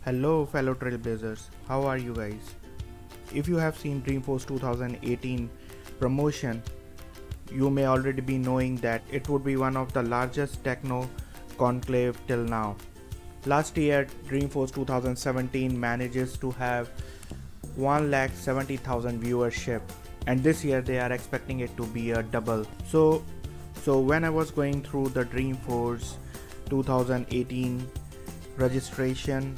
Hello fellow Trailblazers, how are you guys? If you have seen Dreamforce 2018 promotion, you may already be knowing that it would be one of the largest techno conclave till now. Last year Dreamforce 2017 manages to have 1,70,000 viewership, and this year they are expecting it to be a double. So when I was going through the Dreamforce 2018 registration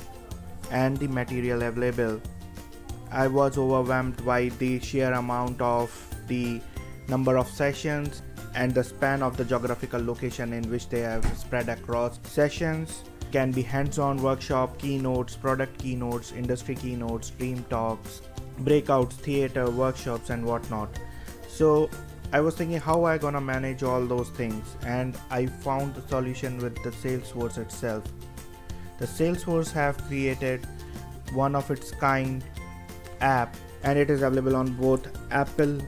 and the material available, I was overwhelmed by the sheer amount of the number of sessions and the span of the geographical location in which they have spread across. Sessions can be hands-on workshop, keynotes, product keynotes, industry keynotes, dream talks, breakouts, theater, workshops and whatnot. So I was thinking how I gonna manage all those things, and I found the solution with the Salesforce itself. The Salesforce have created one of its kind app, and it is available on both Apple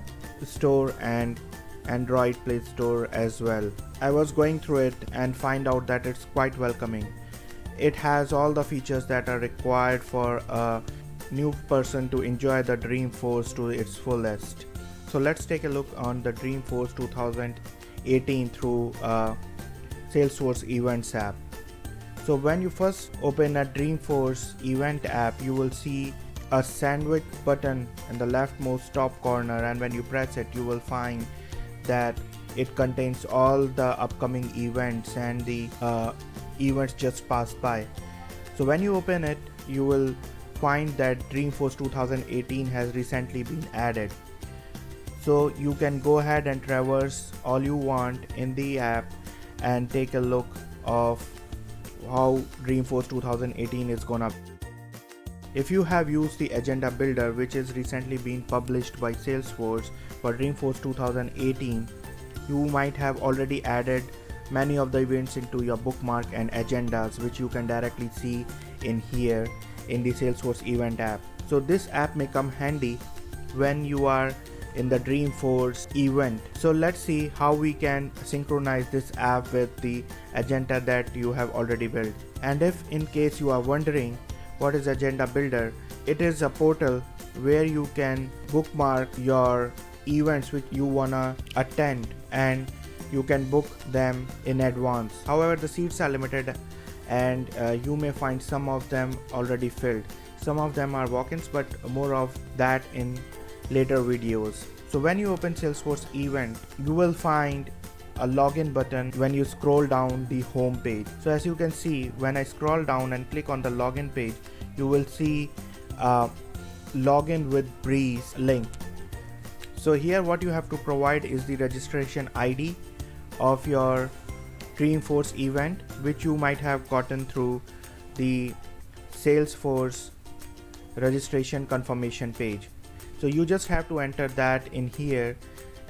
Store and Android Play Store as well. I was going through it and find out that it's quite welcoming. It has all the features that are required for a new person to enjoy the Dreamforce to its fullest. So let's take a look on the Dreamforce 2018 through Salesforce Events app. So when you first open a Dreamforce event app, you will see a sandwich button in the leftmost top corner, and when you press it you will find that it contains all the upcoming events and the events just passed by. So when you open it, you will find that Dreamforce 2018 has recently been added. So you can go ahead and traverse all you want in the app and take a look of how Dreamforce 2018 is gonna. If you have used the agenda builder, which is recently been published by Salesforce for Dreamforce 2018, you might have already added many of the events into your bookmark and agendas, which you can directly see in here in the Salesforce event app. So this app may come handy when you are in the Dreamforce event. So let's see how we can synchronize this app with the agenda that you have already built. And if in case you are wondering what is agenda builder, it is a portal where you can bookmark your events which you wanna attend, and you can book them in advance. However, the seats are limited, and you may find some of them already filled. Some of them are walk-ins, but more of that in later videos. So when you open Salesforce event, you will find a login button when you scroll down the home page. So as you can see, when I scroll down and click on the login page, you will see login with Breeze link. So here what you have to provide is the registration ID of your Dreamforce event, which you might have gotten through the Salesforce registration confirmation page. So you just have to enter that in here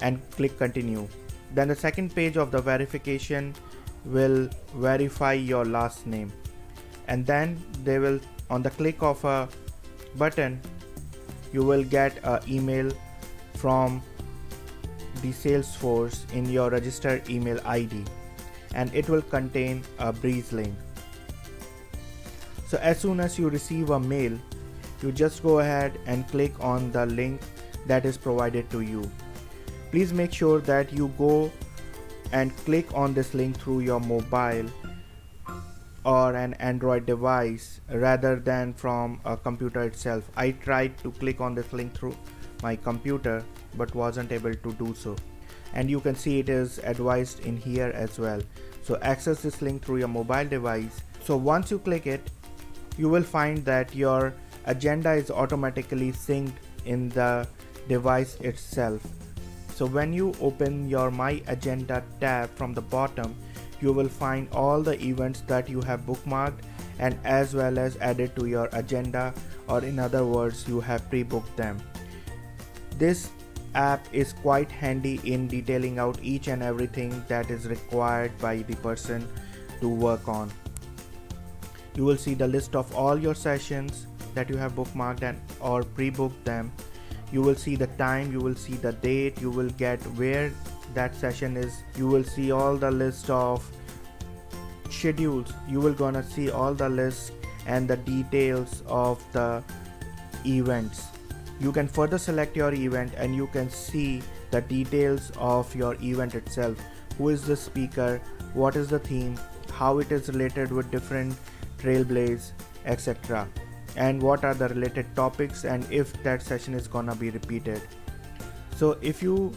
and click continue. Then the second page of the verification will verify your last name, and then they will, on the click of a button, you will get an email from the Salesforce in your registered email ID, and it will contain a Breeze link. So as soon as you receive a mail, you just go ahead and click on the link that is provided to you. Please make sure that you go and click on this link through your mobile or an Android device rather than from a computer itself. I tried to click on this link through my computer but wasn't able to do so, and you can see it is advised in here as well. So access this link through your mobile device. So once you click it, you will find that your agenda is automatically synced in the device itself. So when you open your My Agenda tab from the bottom, you will find all the events that you have bookmarked and as well as added to your agenda, or in other words, you have pre-booked them. This app is quite handy in detailing out each and everything that is required by the person to work on. You will see the list of all your sessions that you have bookmarked and or pre-booked them. You will see the time, you will see the date, you will get where that session is, you will see all the list of schedules, you will gonna see all the lists and the details of the events. You can further select your event and you can see the details of your event itself. Who is the speaker, what is the theme, how it is related with different Trailblazers, etc. and what are the related topics and if that session is gonna be repeated. So if you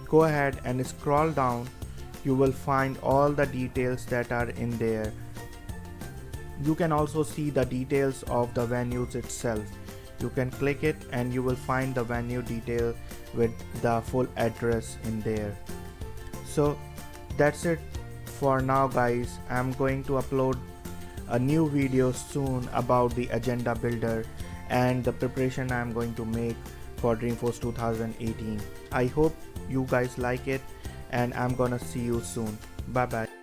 go ahead and scroll down, you will find all the details that are in there. You can also see the details of the venues itself. You can click it and you will find the venue detail with the full address in there. So that's it for now guys. I'm going to upload a new video soon about the agenda builder and the preparation I'm going to make for Dreamforce 2018. I hope you guys like it and I'm gonna see you soon. Bye bye.